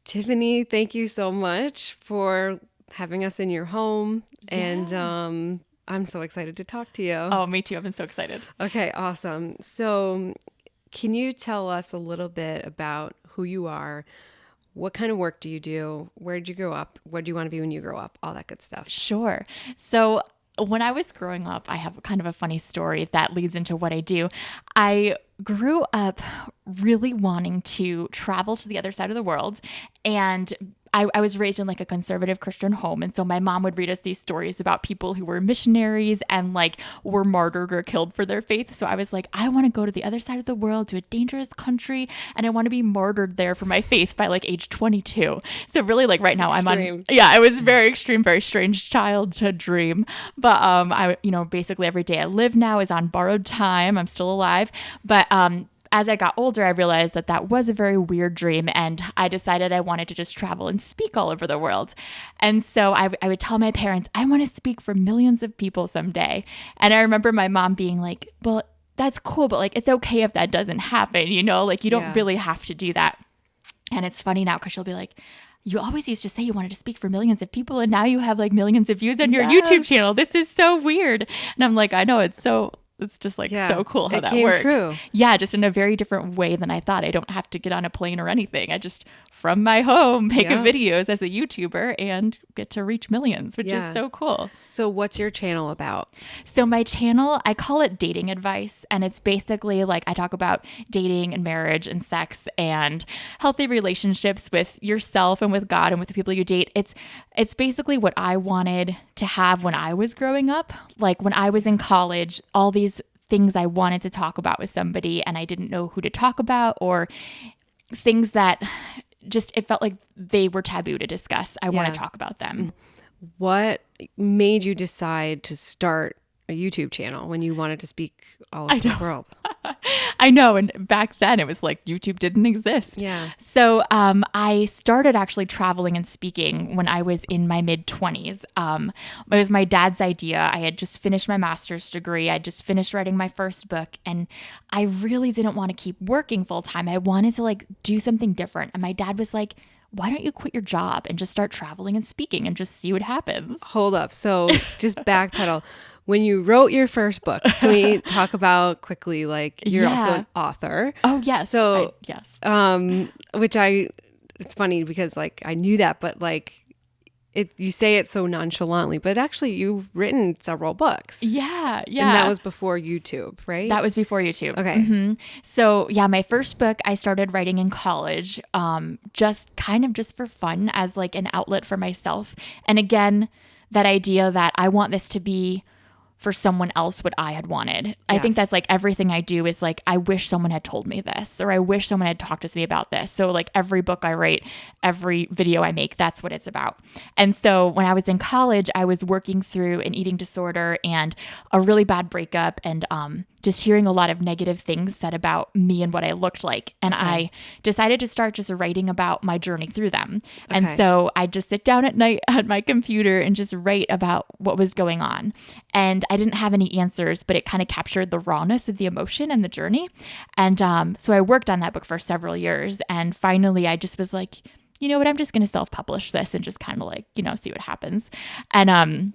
Tiffany, thank you so much for having us in your home. Yeah. And I'm so excited to talk to you. Oh, me too. I've been so excited. Okay, awesome. So, can you tell us a little bit about who you are? What kind of work do you do? Where did you grow up? What do you want to be when you grow up? All that good stuff. Sure. So when I was growing up, I have kind of a funny story that leads into what I do. I grew up really wanting to travel to the other side of the world, and I was raised in like a conservative Christian home. And so my mom would read us these stories about people who were missionaries and like were martyred or killed for their faith. So I was like, I want to go to the other side of the world, to a dangerous country, and I want to be martyred there for my faith by like age 22. So really like right now Extreme. it was very extreme, very strange childhood dream. But basically every day I live now is on borrowed time. I'm still alive. But as I got older, I realized that that was a very weird dream, and I decided I wanted to just travel and speak all over the world. And so I would tell my parents, I want to speak for millions of people someday. And I remember my mom being like, well, that's cool, but like, it's okay if that doesn't happen, like you don't really have to do that. And it's funny now because she'll be like, you always used to say you wanted to speak for millions of people, and now you have like millions of views on your YouTube channel. This is so weird. And I'm like, I know, it's just like so cool how that works. True. Yeah, just in a very different way than I thought. I don't have to get on a plane or anything. I just, from my home, make videos as a YouTuber and get to reach millions, which is so cool. So what's your channel about? So my channel, I call it Dating Advice. And it's basically like I talk about dating and marriage and sex and healthy relationships with yourself and with God and with the people you date. It's basically what I wanted to have when I was growing up. Like when I was in college, all these things I wanted to talk about with somebody and I didn't know who to talk about, or things that just, it felt like they were taboo to discuss. I want to talk about them. What made you decide to start a YouTube channel when you wanted to speak all over the world? I know. And back then it was like YouTube didn't exist. Yeah. So I started actually traveling and speaking when I was in my mid-20s. It was my dad's idea. I had just finished my master's degree. I just finished writing my first book. And I really didn't want to keep working full time. I wanted to like do something different. And my dad was like, why don't you quit your job and just start traveling and speaking and just see what happens? Hold up. So just backpedal. When you wrote your first book, can we talk about quickly, like you're also an author? Oh, yes. So, yes. It's funny because like I knew that, but like you say it so nonchalantly, but actually you've written several books. Yeah. And that was before YouTube, right? That was before YouTube. Okay. Mm-hmm. So yeah, my first book I started writing in college, just for fun as like an outlet for myself. And again, that idea that I want this to be for someone else what I had wanted. I think that's like everything I do is like, I wish someone had told me this, or I wish someone had talked to me about this. So like every book I write, every video I make, that's what it's about. And so when I was in college, I was working through an eating disorder and a really bad breakup, and just hearing a lot of negative things said about me and what I looked like. And I decided to start just writing about my journey through them. And so I just sit down at night at my computer and just write about what was going on. And I didn't have any answers, but it kind of captured the rawness of the emotion and the journey. And so I worked on that book for several years. And finally, I just was like, you know what, I'm just going to self-publish this and just kind of like, see what happens. And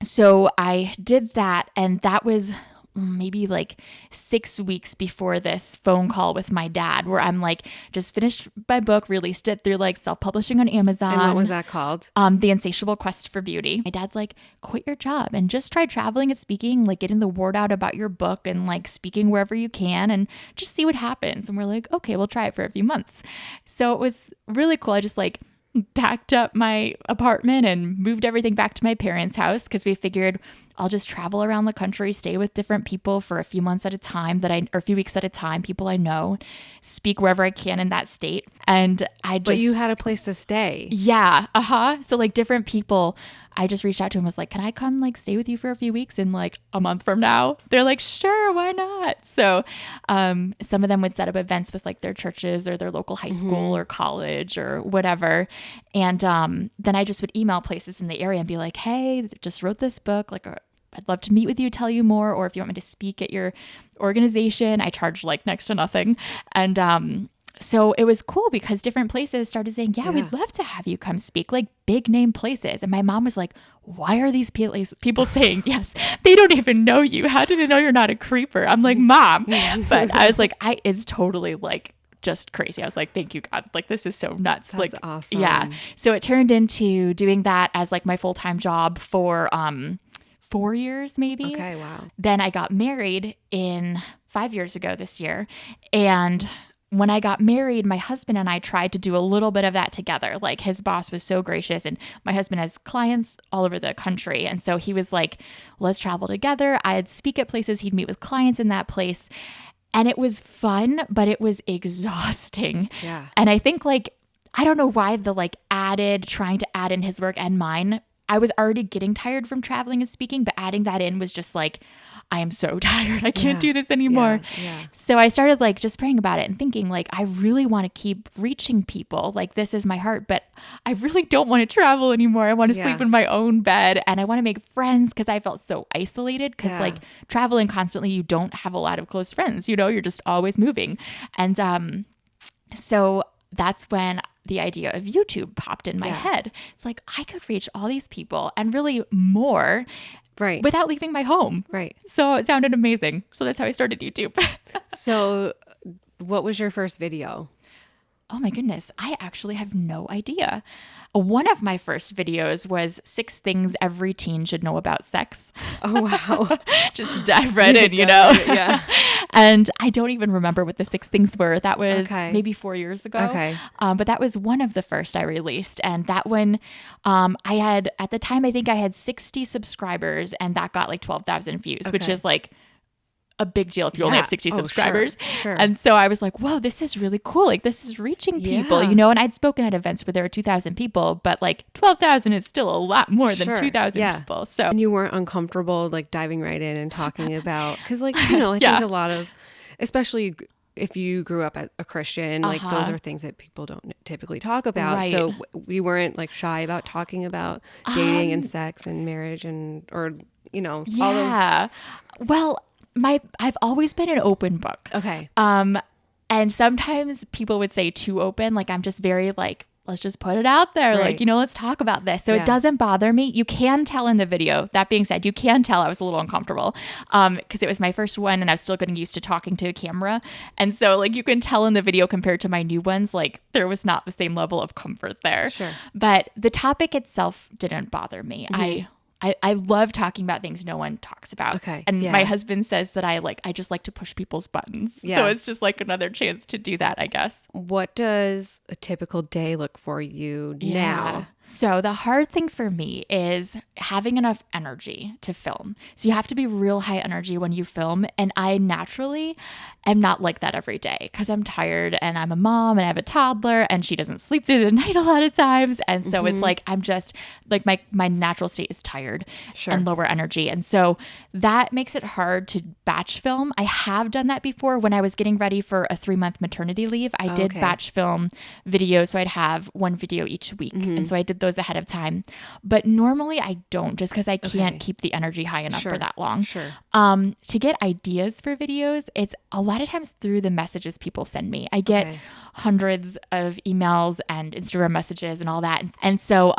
so I did that. And that was maybe like 6 weeks before this phone call with my dad, where I'm like, just finished my book, released it through like self-publishing on Amazon. And what was that called? The Insatiable Quest for Beauty. My dad's like, quit your job and just try traveling and speaking, like getting the word out about your book and like speaking wherever you can and just see what happens. And we're like, okay, we'll try it for a few months. So it was really cool. I just like packed up my apartment and moved everything back to my parents' house because we figured I'll just travel around the country, stay with different people for a few months at a time or a few weeks at a time, people I know, speak wherever I can in that state. And But you had a place to stay. Yeah. So like different people, I just reached out to him and was like, can I come like stay with you for a few weeks in like a month from now? They're like, sure, why not? So some of them would set up events with like their churches or their local high school or college or whatever. And then I just would email places in the area and be like, hey, just wrote this book. Like I'd love to meet with you, tell you more. Or if you want me to speak at your organization, I charge like next to nothing. And so it was cool because different places started saying, yeah, we'd love to have you come speak, like big name places. And my mom was like, why are these people saying yes? They don't even know you. How do they know you're not a creeper? I'm like, Mom. But I was like, it's totally like just crazy. I was like, thank you, God. Like, this is so nuts. That's like, awesome. Yeah. So it turned into doing that as like my full-time job for 4 years maybe. Okay, wow. Then I got married 5 years ago this year. And when I got married, my husband and I tried to do a little bit of that together. Like, his boss was so gracious, and my husband has clients all over the country. And so he was like, let's travel together. I'd speak at places. He'd meet with clients in that place. And it was fun, but it was exhausting. Yeah. And I think I don't know why trying to add in his work and mine. I was already getting tired from traveling and speaking, but adding that in was just like, I am so tired. I can't do this anymore. Yeah. So I started just praying about it and thinking I really want to keep reaching people. Like, this is my heart, but I really don't want to travel anymore. I want to sleep in my own bed, and I want to make friends because I felt so isolated because traveling constantly, you don't have a lot of close friends, you're just always moving. And so that's when the idea of YouTube popped in my head. It's like, I could reach all these people and really more. Right. Without leaving my home. Right. So it sounded amazing. So that's how I started YouTube. So what was your first video? Oh my goodness. I actually have no idea. One of my first videos was 6 things every teen should know about sex. Oh, wow. Just dive right in, Yeah. And I don't even remember what the 6 things were. That was maybe 4 years ago. Okay. But that was one of the first I released. And that one, at the time, I think I had 60 subscribers, and that got 12,000 views, which is a big deal if you only have 60 subscribers. Sure. And so I was like, whoa, this is really cool. This is reaching people, and I'd spoken at events where there were 2,000 people, but 12,000 is still a lot more than 2,000 people. So and you weren't uncomfortable diving right in and talking about, because I think a lot of, especially if you grew up as a Christian, those are things that people don't typically talk about. Right. So we weren't shy about talking about dating and sex and marriage all those. Well, I've always been an open book. Okay. And sometimes people would say too open. I'm just very let's just put it out there. Right. Let's talk about this. So it doesn't bother me. You can tell in the video. That being said, you can tell I was a little uncomfortable because it was my first one, and I was still getting used to talking to a camera. And so you can tell in the video compared to my new ones, there was not the same level of comfort there. Sure. But the topic itself didn't bother me. Mm-hmm. I love talking about things no one talks about. Okay. And my husband says that I just like to push people's buttons. Yeah. So it's just another chance to do that, I guess. What does a typical day look for you now? So the hard thing for me is having enough energy to film. So you have to be real high energy when you film. And I naturally am not like that every day because I'm tired, and I'm a mom, and I have a toddler, and she doesn't sleep through the night a lot of times. And so it's I'm just my natural state is tired and lower energy. And so that makes it hard to batch film. I have done that before when I was getting ready for a 3-month maternity leave. I did batch film videos. So I'd have one video each week. And so I did those ahead of time. But normally I don't, just because I can't keep the energy high enough for that long. Sure. To get ideas for videos, it's a lot of times through the messages people send me. I get hundreds of emails and Instagram messages and all that. And so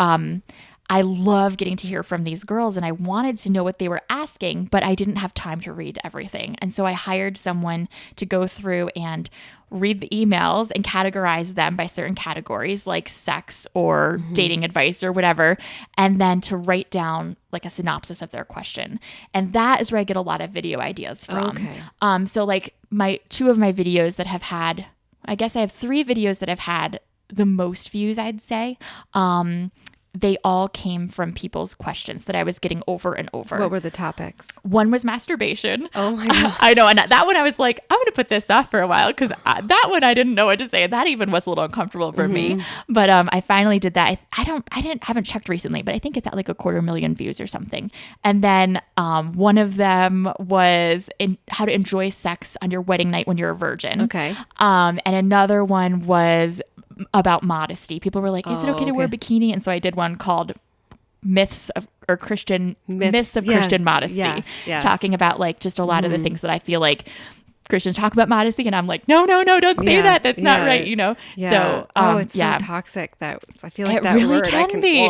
I love getting to hear from these girls, and I wanted to know what they were asking, but I didn't have time to read everything. And so I hired someone to go through and read the emails and categorize them by certain categories like sex or dating advice or whatever, and then to write down a synopsis of their question. And that is where I get a lot of video ideas from. Okay. So my 2 of my videos that have had, I guess I have 3 videos that have had the most views, I'd say. They all came from people's questions that I was getting over and over. What were the topics? One was masturbation. Oh my God. I know. And that one I was like, I'm going to put this off for a while because that one I didn't know what to say. That even was a little uncomfortable for me. But I finally did that. I haven't checked recently, but I think it's at 250,000 views or something. And then one of them was how to enjoy sex on your wedding night when you're a virgin. Okay. And another one was about modesty. People were like, is it okay to wear a bikini? And so I did one called myths of Christian modesty, Yes. talking about just a lot of the things that I feel Christians talk about modesty, and I'm like, no, don't say that. That's not right, Yeah. So, It's so toxic that I feel like it that really word can be.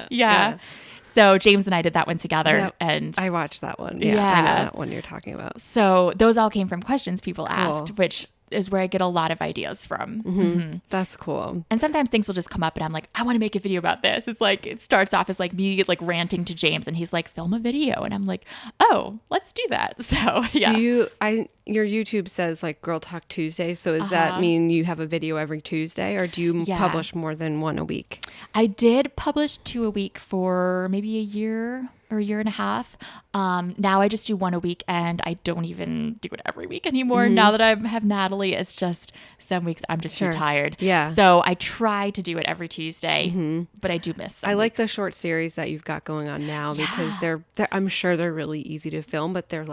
yeah. So James and I did that one together, Yep. and I watched that one. Yeah, I know that one you're talking about. so those all came from questions people asked, which is where I get a lot of ideas from. That's cool. And sometimes things will just come up and I'm like, I want to make a video about this. It's like, it starts off as like me like ranting to James and he's like, film a video. And I'm like, oh, let's do that. So yeah. Your YouTube says like Girl Talk Tuesday. So does that mean you have a video every Tuesday, or do you publish more than one a week? I did publish 2 a week for maybe a year or a year and a half. Now I just do 1 a week, and I don't even do it every week anymore. Now that I have Natalie, it's just some weeks I'm just too tired. Yeah. So I try to do it every Tuesday, but I do miss some I like weeks. the short series that you've got going on now because they're I'm sure they're really easy to film, but they're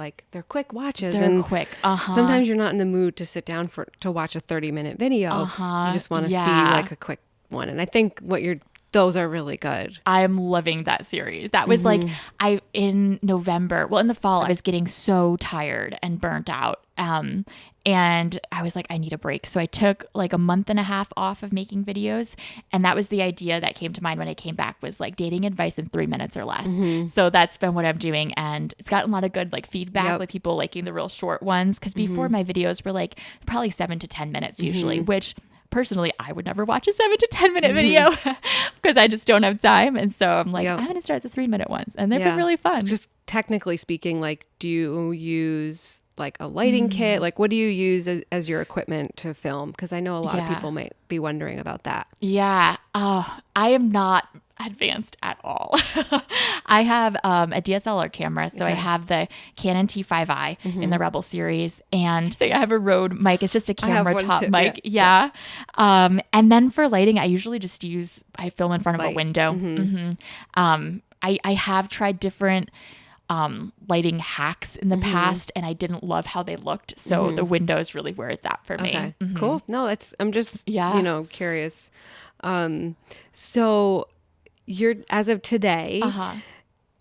quick watches. They're quick. Sometimes you're not in the mood to sit down to watch a 30-minute video. You just want to see like a quick one. And I think those are really good. I'm loving that series. That was like, in November, in the fall, I was getting so tired and burnt out. And I was like, I need a break. So I took like a month and a half off of making videos. And that was the idea that came to mind when I came back, was like dating advice in 3 minutes or less. So that's been what I'm doing. And it's gotten a lot of good like feedback, like people liking the real short ones. Cause before my videos were like probably 7 to 10 minutes usually, which personally, I would never watch a 7 to 10 minute video because I just don't have time. And so I'm like, I'm going to start the 3-minute ones. And they've been really fun. Just technically speaking, like, do you use like a lighting kit? Like, what do you use as your equipment to film? Because I know a lot of people might be wondering about that. Yeah. I am not advanced at all. I have a DSLR camera. So I have the Canon T5i in the Rebel series. And so I have a Rode mic. It's just a camera top mic. Yeah. And then for lighting, I usually just I film in front of a window. I have tried different lighting hacks in the past, and I didn't love how they looked. So the window is really where it's at for me. Okay. Cool. No, I'm just, curious. So as of today,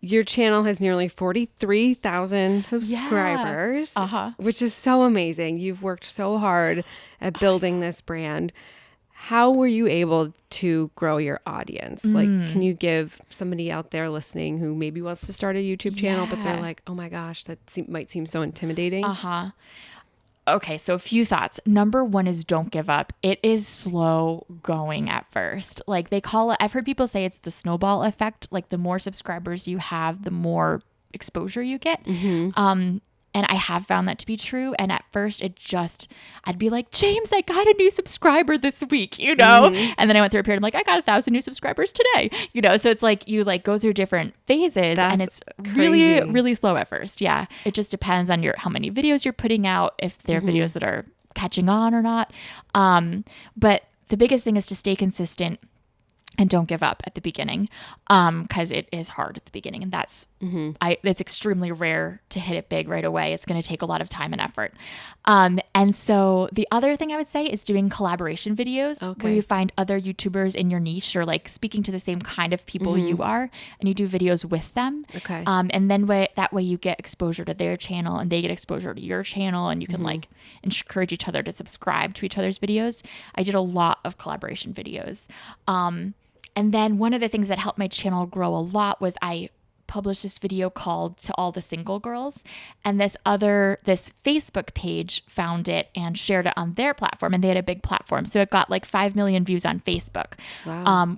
your channel has nearly 43,000 subscribers, which is so amazing. You've worked so hard at building this brand. How were you able to grow your audience? Like, can you give somebody out there listening who maybe wants to start a YouTube channel, but they're like, oh my gosh, might seem so intimidating? Okay, so a few thoughts. Number one is don't give up. It is slow going at first. Like they call it, I've heard people say it's the snowball effect. Like the more subscribers you have, the more exposure you get. And I have found that to be true. And at first I'd be like, James, I got a new subscriber this week, And then I went through a period, I'm like, I got 1,000 new subscribers today, So it's like you like go through different phases. And it's really, really slow at first. Yeah. It just depends on how many videos you're putting out, if they're videos that are catching on or not. But the biggest thing is to stay consistent and don't give up at the beginning, because it is hard at the beginning, and it's extremely rare to hit it big right away. It's going to take a lot of time and effort. And so the other thing I would say is doing collaboration videos where you find other YouTubers in your niche or like speaking to the same kind of people you are, and you do videos with them. And then that way you get exposure to their channel and they get exposure to your channel, and you can like encourage each other to subscribe to each other's videos. I did a lot of collaboration videos. And then one of the things that helped my channel grow a lot was I published this video called To All the Single Girls, and this Facebook page found it and shared it on their platform, and they had a big platform. So it got like 5 million views on Facebook,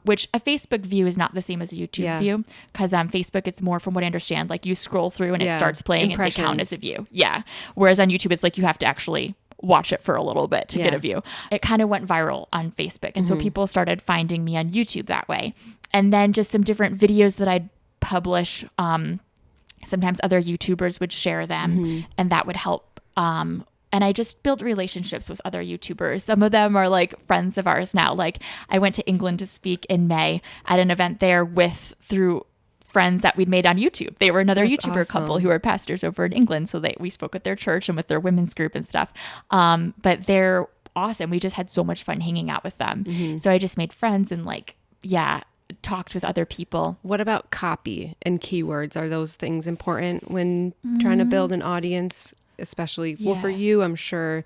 which a Facebook view is not the same as a YouTube view, because on Facebook, it's more, from what I understand, like you scroll through and it starts playing and they count as a view. Yeah. Whereas on YouTube, it's like you have to actually watch it for a little bit to get a view. It kind of went viral on Facebook. And so people started finding me on YouTube that way. And then just some different videos that I'd publish. Sometimes other YouTubers would share them and that would help. And I just built relationships with other YouTubers. Some of them are like friends of ours now. Like I went to England to speak in May at an event there through friends that we'd made on YouTube. They were another YouTuber couple who are pastors over in England. So we spoke with their church and with their women's group and stuff. But they're awesome. We just had so much fun hanging out with them. So I just made friends and talked with other people. What about copy and keywords? Are those things important when trying to build an audience especially, well, for you, I'm sure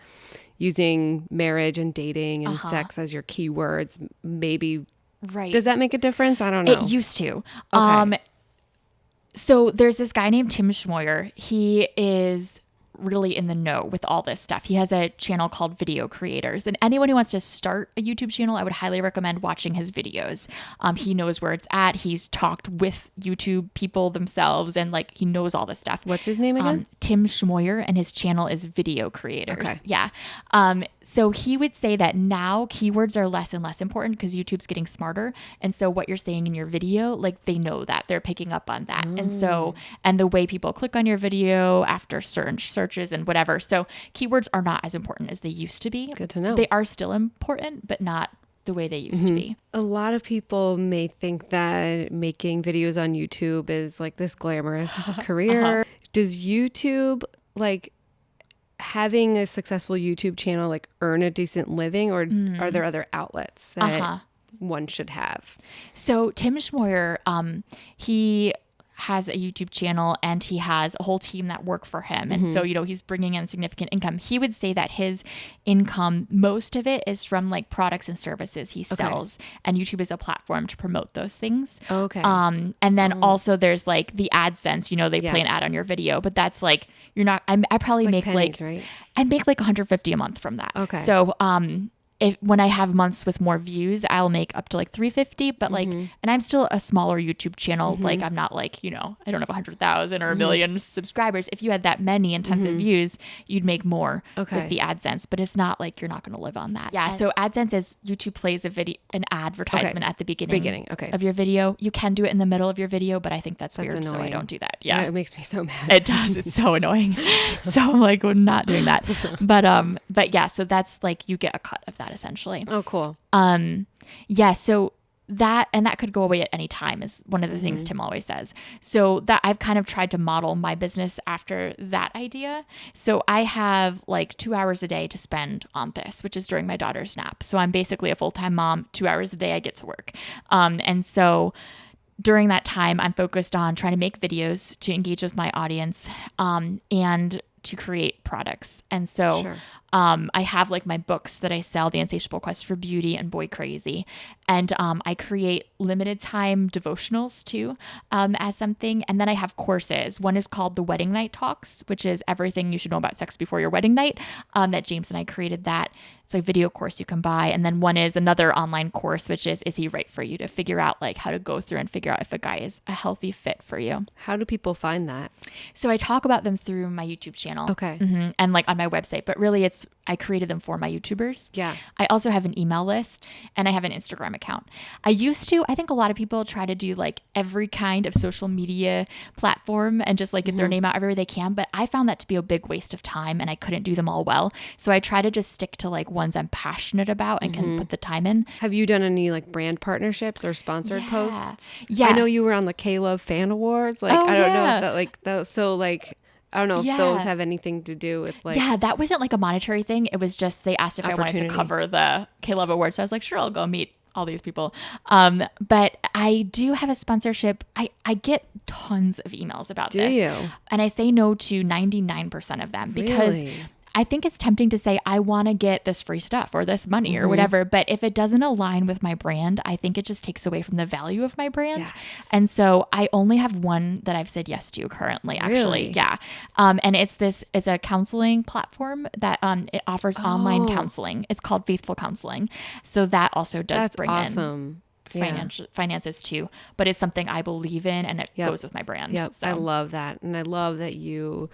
using marriage and dating and sex as your keywords, maybe. Right. Does that make a difference? I don't know. It used to. Okay. So there's this guy named Tim Schmoyer. He is really in the know with all this stuff. He has a channel called Video Creators, and anyone who wants to start a YouTube channel, I would highly recommend watching his videos. He knows where it's at. He's talked with YouTube people themselves, and like he knows all this stuff. What's his name again? Tim Schmoyer, and his channel is Video Creators. Okay. Yeah. So he would say that now keywords are less and less important because YouTube's getting smarter. And so what you're saying in your video, like they know that, they're picking up on that. And so, and the way people click on your video after certain searches and whatever. So keywords are not as important as they used to be. Good to know. They are still important, but not the way they used to be. A lot of people may think that making videos on YouTube is like this glamorous career. Does YouTube, like, having a successful YouTube channel, like, earn a decent living, or are there other outlets that one should have? So Tim Schmoyer, he has a YouTube channel and he has a whole team that work for him. And so, you know, he's bringing in significant income. He would say that his income, most of it is from like products and services he sells, and YouTube is a platform to promote those things. Okay. And then also there's like the AdSense, you know, they play an ad on your video, but that's like, you're not, I probably make pennies, right? I make like $150 a month from that. Okay. So, when I have months with more views, I'll make up to like $350, but like, and I'm still a smaller YouTube channel. Like I'm not like, you know, I don't have 100,000 or a million subscribers. If you had that many and tons of views, you'd make more with the AdSense, but it's not like you're not going to live on that. Yeah. So AdSense is YouTube plays an advertisement at the beginning of your video. You can do it in the middle of your video, but I think that's weird. Annoying. So I don't do that. Yeah. It makes me so mad. It does. It's so annoying. So I'm like, we're not doing that. But yeah, so that's like, you get a cut of that essentially. Oh, cool. Yeah. So that could go away at any time is one of the things Tim always says. So that I've kind of tried to model my business after that idea. So I have like 2 hours a day to spend on this, which is during my daughter's nap. So I'm basically a full-time mom. 2 hours a day I get to work. And so during that time, I'm focused on trying to make videos to engage with my audience, and to create products. And so I have like my books that I sell, The Insatiable Quest for Beauty and Boy Crazy. And I create limited time devotionals too, as something. And then I have courses. One is called The Wedding Night Talks, which is everything you should know about sex before your wedding night, that James and I created that. It's a video course you can buy. And then one is another online course, which is he right for you, to figure out like how to go through and figure out if a guy is a healthy fit for you. How do people find that? So I talk about them through my YouTube channel. Okay. And like on my website, but really I created them for my YouTubers. Yeah. I also have an email list and I have an Instagram account. I think a lot of people try to do like every kind of social media platform and just like get their name out everywhere they can. But I found that to be a big waste of time and I couldn't do them all well. So I try to just stick to like ones I'm passionate about and can put the time in. Have you done any like brand partnerships or sponsored posts? Yeah. I know you were on the K-Love Fan Awards. Like, I don't know if that like, those, so like, I don't know if those have anything to do with like... Yeah, that wasn't like a monetary thing. It was just they asked if I wanted to cover the K-Love Awards. So I was like, sure, I'll go meet all these people. But I do have a sponsorship. I get tons of emails about this. Do you? And I say no to 99% of them because... Really? I think it's tempting to say, I want to get this free stuff or this money or whatever. But if it doesn't align with my brand, I think it just takes away from the value of my brand. Yes. And so I only have one that I've said yes to currently, actually. Really? Yeah. And it's a counseling platform that it offers online counseling. It's called Faithful Counseling. So that also does bring in finances too, but it's something I believe in and it goes with my brand. Yep. So. I love that. And I love that you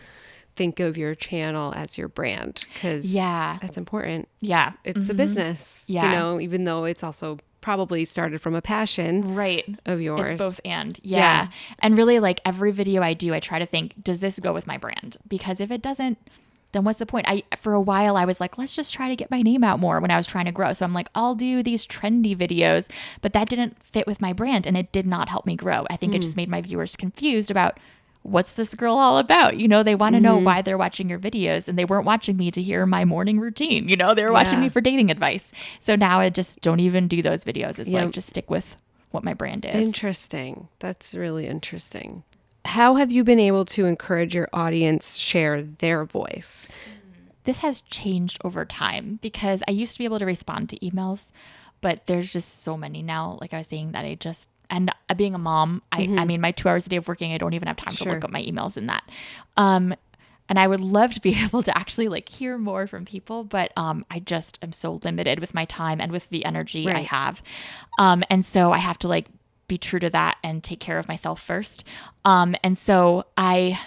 think of your channel as your brand because that's important. Yeah. It's a business, you know, even though it's also probably started from a passion of yours. It's both and. Yeah. And really like every video I do, I try to think, does this go with my brand? Because if it doesn't, then what's the point? For a while I was like, let's just try to get my name out more when I was trying to grow. So I'm like, I'll do these trendy videos, but that didn't fit with my brand and it did not help me grow. I think it just made my viewers confused about what's this girl all about? You know, they want to know why they're watching your videos and they weren't watching me to hear my morning routine. You know, they were watching me for dating advice. So now I just don't even do those videos. It's like, just stick with what my brand is. Interesting. That's really interesting. how have you been able to encourage your audience share their voice? This has changed over time because I used to be able to respond to emails, but there's just so many now. Like I was saying that and being a mom, I mean, my 2 hours a day of working, I don't even have time to look up my emails in that. And I would love to be able to actually like hear more from people, but I just am so limited with my time and with the energy I have. And so I have to like be true to that and take care of myself first. And so I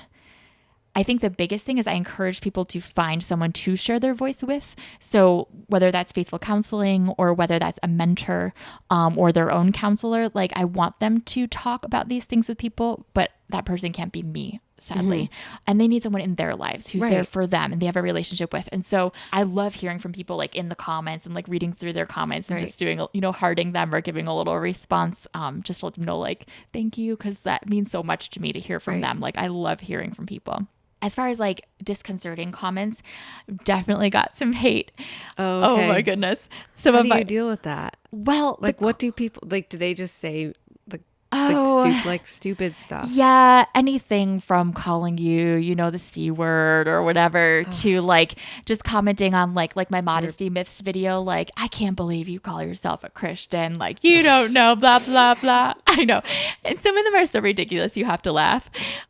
think the biggest thing is I encourage people to find someone to share their voice with. So whether that's faithful counseling or whether that's a mentor or their own counselor, like I want them to talk about these things with people, but that person can't be me, sadly. And they need someone in their lives who's there for them and they have a relationship with. And so I love hearing from people like in the comments and like reading through their comments and just doing, hearting them or giving a little response, just to let them know like, thank you. Cause that means so much to me to hear from them. Like I love hearing from people. As far as like disconcerting comments, definitely got some hate. Oh my goodness. How do you deal with that? Well, like what do people like? Do they just say stupid stuff? Yeah, anything from calling you, the C word or whatever to like just commenting on like my modesty myths video, like I can't believe you call yourself a Christian, like you don't know, blah blah blah. I know, and some of them are so ridiculous you have to laugh.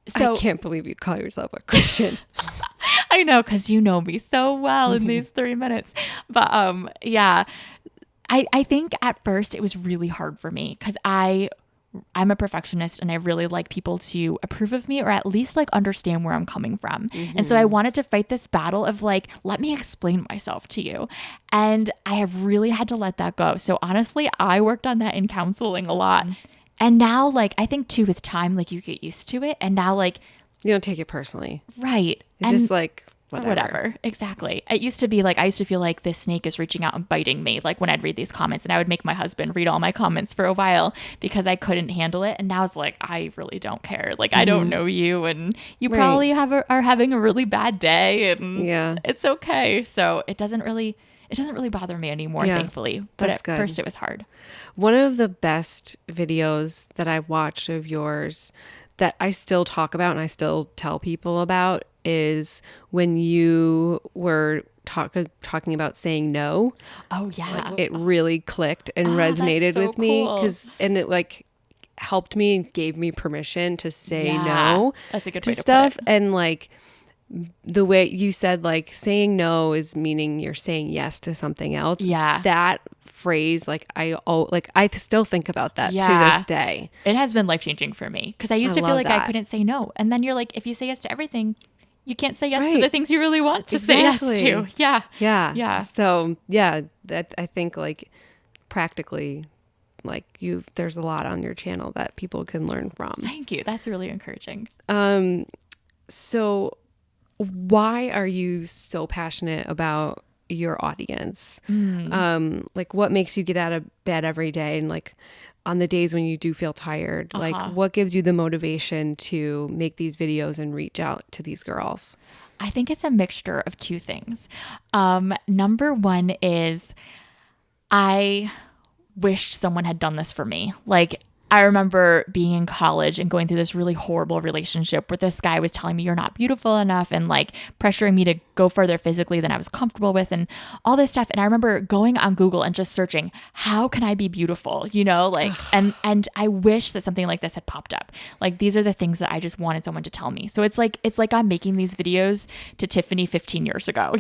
So I can't believe you call yourself a Christian. I know, because you know me so well in these 3 minutes, but yeah, I think at first it was really hard for me because I'm a perfectionist and I really like people to approve of me or at least like understand where I'm coming from. And so I wanted to fight this battle of like, let me explain myself to you. And I have really had to let that go. So honestly, I worked on that in counseling a lot. And now like, I think too with time, like you get used to it. And now like, you don't take it personally. Right. It's just like, whatever. Exactly. It used to be like, I used to feel like this snake is reaching out and biting me. Like when I'd read these comments and I would make my husband read all my comments for a while because I couldn't handle it. And now it's like, I really don't care. Like, I don't know you and you probably are having a really bad day and it's okay. So it doesn't really bother me anymore, thankfully. But at first it was hard. One of the best videos that I've watched of yours that I still talk about and I still tell people about is when you were talking about saying no. Oh yeah. Like, it really clicked and resonated with me and it like helped me and gave me permission to say no. That's a good way to stuff. put it. And like the way you said, like saying no is meaning you're saying yes to something else. Yeah. That phrase, like I still think about that to this day. It has been life-changing for me because I used to feel like I couldn't say no. And then you're like, if you say yes to everything, you can't say yes to the things you really want to say yes to. Yeah. Yeah. Yeah. So yeah, that I think like practically like there's a lot on your channel that people can learn from. Thank you. That's really encouraging. So why are you so passionate about your audience? Like what makes you get out of bed every day and like on the days when you do feel tired, like what gives you the motivation to make these videos and reach out to these girls? I think it's a mixture of two things. Number one is I wished someone had done this for me. Like I remember being in college and going through this really horrible relationship where this guy was telling me you're not beautiful enough and like pressuring me to go further physically than I was comfortable with and all this stuff. And I remember going on Google and just searching, how can I be beautiful? Like, and I wish that something like this had popped up. Like these are the things that I just wanted someone to tell me. So it's like I'm making these videos to Tiffany 15 years ago,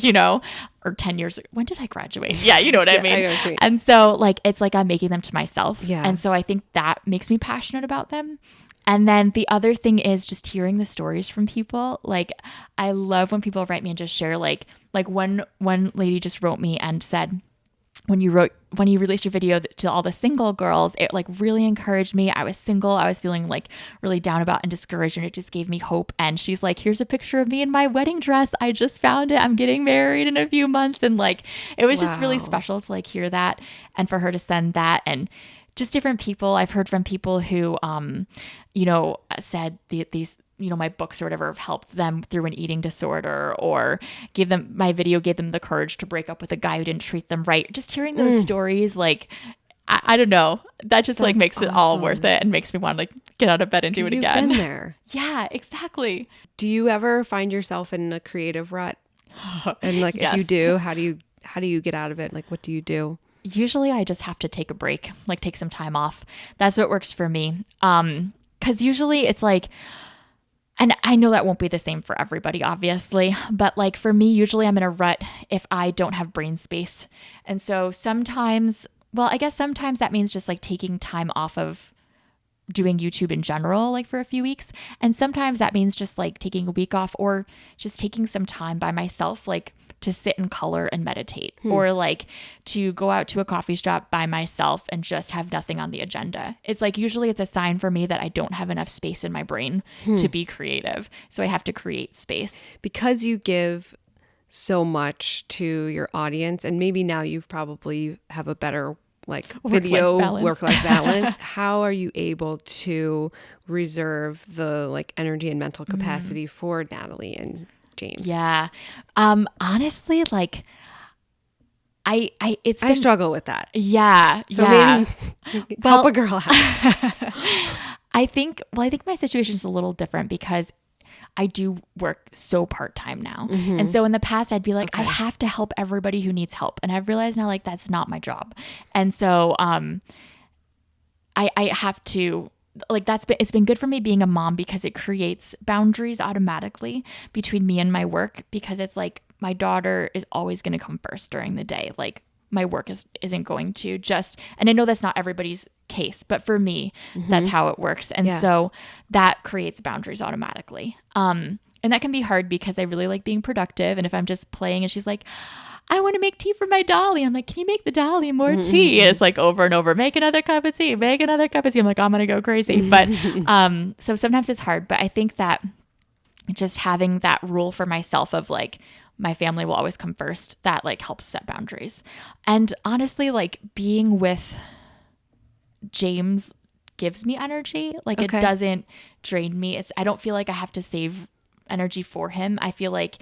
or 10 years ago. When did I graduate? Yeah, you know what I mean? And so like, it's like I'm making them to myself. Yeah. And so I think that makes me passionate about them. And then the other thing is just hearing the stories from people. Like I love when people write me and just share like one lady just wrote me and said, when you released your video to all the single girls, it like really encouraged me. I was single. I was feeling like really down about and discouraged and it just gave me hope. And she's like, here's a picture of me in my wedding dress. I just found it. I'm getting married in a few months. And like, it was just really special to like hear that and for her to send that and just different people. I've heard from people who, said these, my books or whatever have helped them through an eating disorder or my video gave them the courage to break up with a guy who didn't treat them right. Just hearing those stories, like I don't know. That just like makes it all worth it and makes me want to like get out of bed and do it again. You've been there. Yeah, exactly. Do you ever find yourself in a creative rut? And like, yes. if you do, how do you get out of it? Like, what do you do? Usually I just have to take a break, like take some time off. That's what works for me. 'Cause usually it's like, and I know that won't be the same for everybody, obviously, but like for me, usually I'm in a rut if I don't have brain space. And so sometimes, well, I guess sometimes that means just like taking time off of doing YouTube in general, like for a few weeks. And sometimes that means just like taking a week off or just taking some time by myself, like to sit and color and meditate, or like to go out to a coffee shop by myself and just have nothing on the agenda. It's like, usually it's a sign for me that I don't have enough space in my brain to be creative. So I have to create space. Because you give so much to your audience, and maybe now you've probably have a better like video work-life balance. How are you able to reserve the like energy and mental capacity for Natalie and James? Yeah. Honestly, like I struggle with that. Yeah. So maybe help a girl out. I think my situation is a little different because I do work so part-time now. And so in the past I'd be like, I have to help everybody who needs help. And I've realized now like that's not my job. And so I have to, like, it's been good for me being a mom because it creates boundaries automatically between me and my work, because it's like my daughter is always going to come first during the day. Like my work isn't going to just, and I know that's not everybody's case, but for me, that's how it works. And so that creates boundaries automatically. And that can be hard because I really like being productive. And if I'm just playing and she's like, I want to make tea for my dolly, I'm like, can you make the dolly more tea? It's like over and over, make another cup of tea, make another cup of tea. I'm like, I'm going to go crazy. But so sometimes it's hard, but I think that just having that rule for myself of like, my family will always come first, that like helps set boundaries. And honestly, like being with James gives me energy. Like it doesn't drain me. I don't feel like I have to save energy for him. I feel like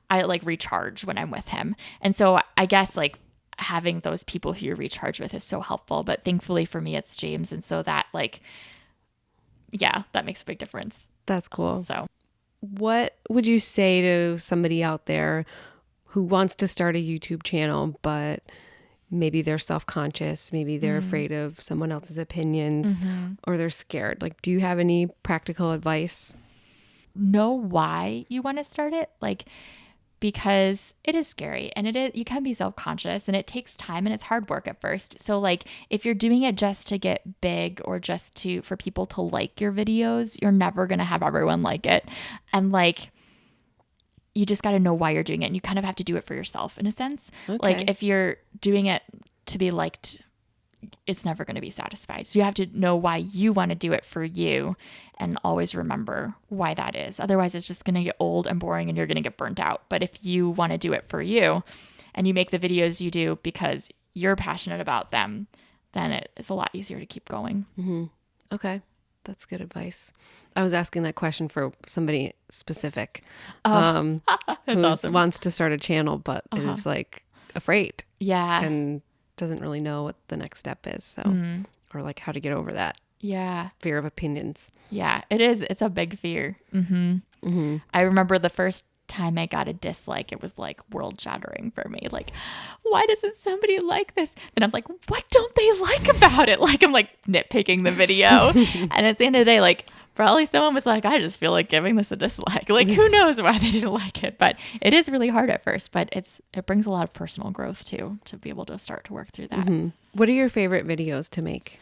I like recharge when I'm with him. And so I guess like having those people who you recharge with is so helpful. But thankfully for me, it's James. And so that like, yeah, that makes a big difference. That's cool. So what would you say to somebody out there who wants to start a YouTube channel, but maybe they're self-conscious, maybe they're afraid of someone else's opinions, or they're scared? Like, do you have any practical advice? Know why you want to start it, like, because it is scary and you can be self-conscious and it takes time and it's hard work at first. So like if you're doing it just to get big or just for people to like your videos, you're never going to have everyone like it. And like, you just got to know why you're doing it. And you kind of have to do it for yourself in a sense. Like if you're doing it to be liked, it's never going to be satisfied. So you have to know why you want to do it for you and always remember why that is. Otherwise, it's just going to get old and boring and you're going to get burnt out. But if you want to do it for you and you make the videos you do because you're passionate about them, then it's a lot easier to keep going. Okay. That's good advice. I was asking that question for somebody specific who awesome. wants to start a channel, but is like afraid. Yeah. And doesn't really know what the next step is. So, or like how to get over that. Yeah. Fear of opinions. Yeah, it is. It's a big fear. I remember the first time I got a dislike, it was like world shattering for me. Like, why doesn't somebody like this? And I'm like, what don't they like about it? Like, I'm like nitpicking the video. And at the end of the day, like, probably someone was like, I just feel like giving this a dislike. Like, who knows why they didn't like it? But it is really hard at first, but it brings a lot of personal growth too, to be able to start to work through that. What are your favorite videos to make?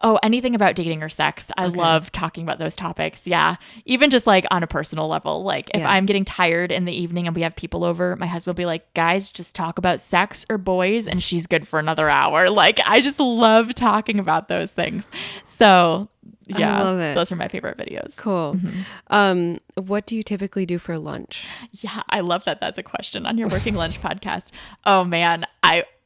Oh, anything about dating or sex. I love talking about those topics. Yeah. Even just like on a personal level. Like if I'm getting tired in the evening and we have people over, my husband will be like, guys, just talk about sex or boys, and she's good for another hour. Like I just love talking about those things. So yeah, I love it. Those are my favorite videos. Cool. What do you typically do for lunch? Yeah, I love that. That's a question on your Working Lunch podcast. Oh man,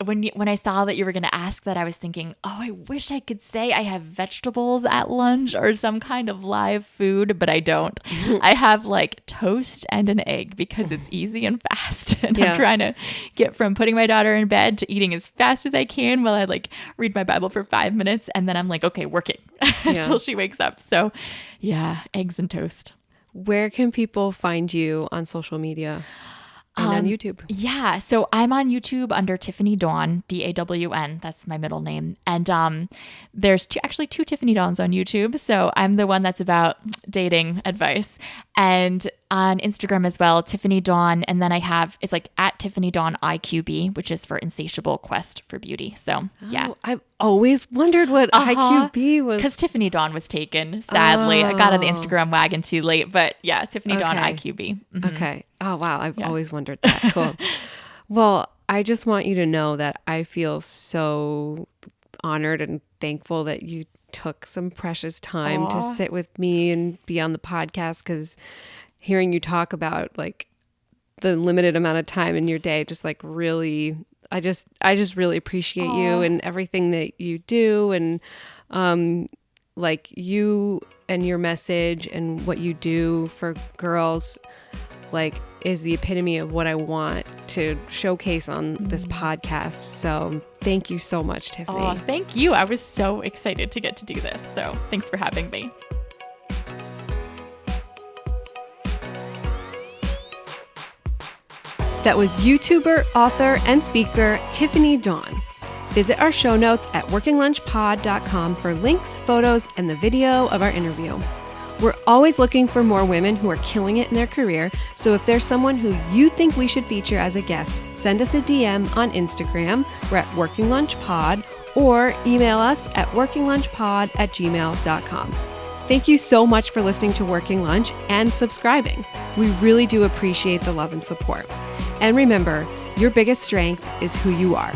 when I saw that you were going to ask that, I was thinking, oh, I wish I could say I have vegetables at lunch or some kind of live food, but I don't. I have like toast and an egg because it's easy and fast. And I'm trying to get from putting my daughter in bed to eating as fast as I can while I like read my Bible for 5 minutes. And then I'm like, okay, working until she wakes up. So yeah, eggs and toast. Where can people find you on social media? And on YouTube. Yeah. So I'm on YouTube under Tiffany Dawn, Dawn. That's my middle name. And there's actually two Tiffany Dawns on YouTube. So I'm the one that's about dating advice. And on Instagram as well, Tiffany Dawn. And then it's like at Tiffany Dawn IQB, which is for Insatiable Quest for Beauty. So yeah. I've always wondered what IQB was. Because Tiffany Dawn was taken, sadly. I got on the Instagram wagon too late. But yeah, Tiffany Dawn IQB. Mm-hmm. Okay. Oh, wow. I've always wondered that. Cool. Well, I just want you to know that I feel so honored and thankful that you took some precious time to sit with me and be on the podcast, because hearing you talk about like the limited amount of time in your day, just like really, I just really appreciate you and everything that you do. And like you and your message and what you do for girls, like, is the epitome of what I want to showcase on this podcast. So thank you so much, Tiffany. Oh, thank you. I was so excited to get to do this. So thanks for having me. That was YouTuber, author, and speaker Tiffany Dawn. Visit our show notes at workinglunchpod.com for links, photos, and the video of our interview. We're always looking for more women who are killing it in their career, so if there's someone who you think we should feature as a guest, send us a DM on Instagram. We're at workinglunchpod, or email us at workinglunchpod@gmail.com. Thank you so much for listening to Working Lunch and subscribing. We really do appreciate the love and support. And remember, your biggest strength is who you are.